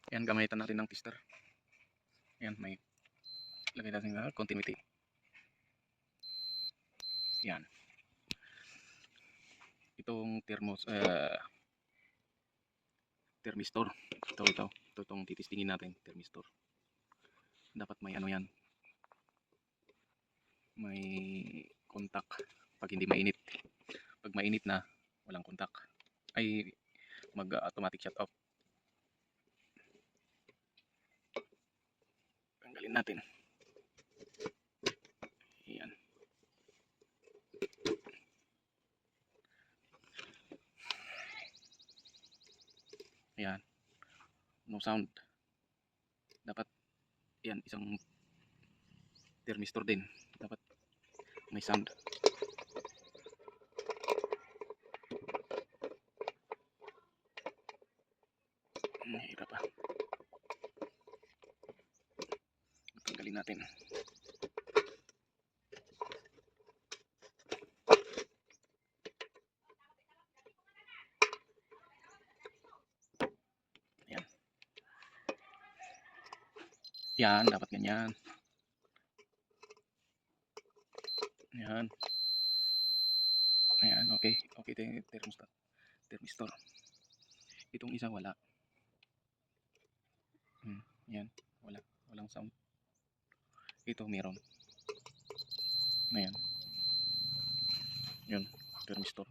Yan, gamitan natin ng tester. Yan, may lagay natin na continuity. Yan. Itong thermistor. Ito itong titistingin natin, thermistor. Dapat may ano yan. May kontak pag hindi mainit. Pag mainit na, walang kontak. Ay mag-automatic shut off. Tanggalin natin. Ayan. Ayan. No sound. Dapat yan, isang thermistor din. Dapat may sound. Hirap pa. Tanggalin natin. Ayan. Yan, dapat ganyan. Ayan. Ayan, okay. Okay ito yung thermistor. Itong isa wala. Yan, walang sound. Ito meron. Ayan. Yun, thermistor.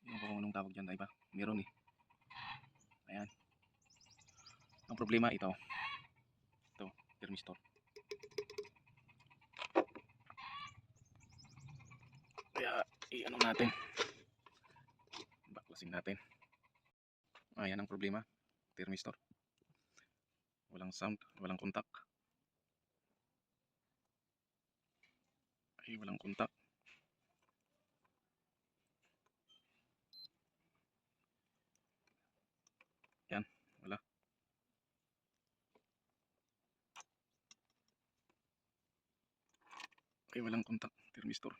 Yung kung anong tawag dyan, diba? Meron eh. Ayan. Ang problema ito. Ito, thermistor. Kaya, i-ano natin. Baklasin natin. Ayan ang problema. Thermistor. Walang sound, walang kontak. Ay, walang kontak. Yan, wala. Okay, walang kontak, thermistor.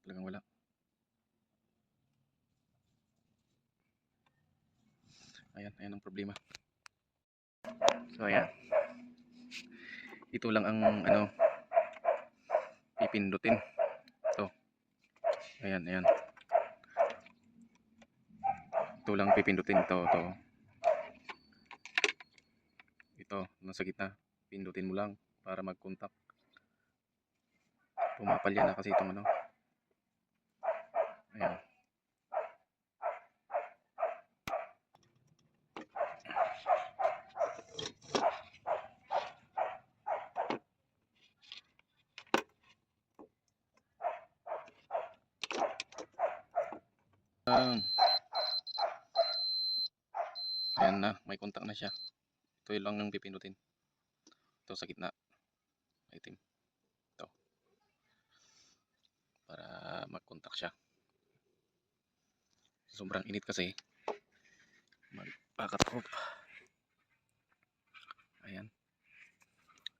Talagang wala. Ayan ang problema. So ayan. Ito lang ang ano pipindutin. Ito. Ayan. Ito lang pipindutin ito. Ito, nasa gitna. Pindutin mo lang para mag-contact. Pumapalya na kasi itong ano. Ayan. Ayan na, may contact na siya. Ito lang yung pipindutin. Ito sa gitna. Itim. Ito. Para mag-contact siya. Sobrang init kasi. Mag-packet off.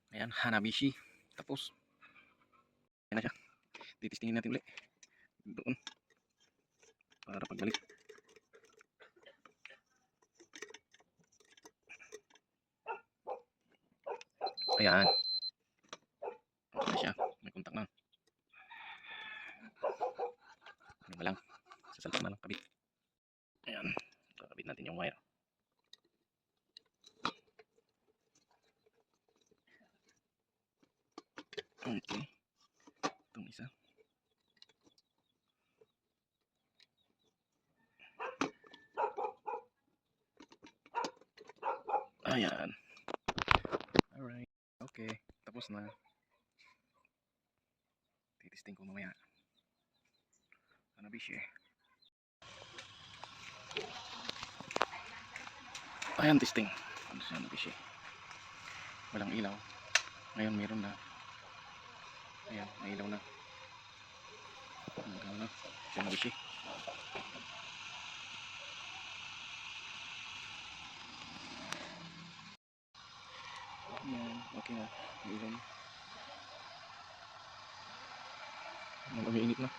Ayan, Hanabishi. Tapos. Ayan na siya. Titistingin natin ulit. Doon. Para pagbalik. Ayan. Ayan siya. May kontak na. Ano ba lang. Sasalpak na lang. Kabit. Ayan. Kakabit natin yung wire. Okay. Itong isa. Ayan. Alright. Okay. Tapos na. Titisting ko mamaya. Hanabishi. Ayan, testing. Ano siya, Hanabishi. Walang ilaw. Ngayon meron na. Ayan, may ilaw na. Hanggang na. Hanabishi. Ayan, okay na. May ilaw na. Umiinit na.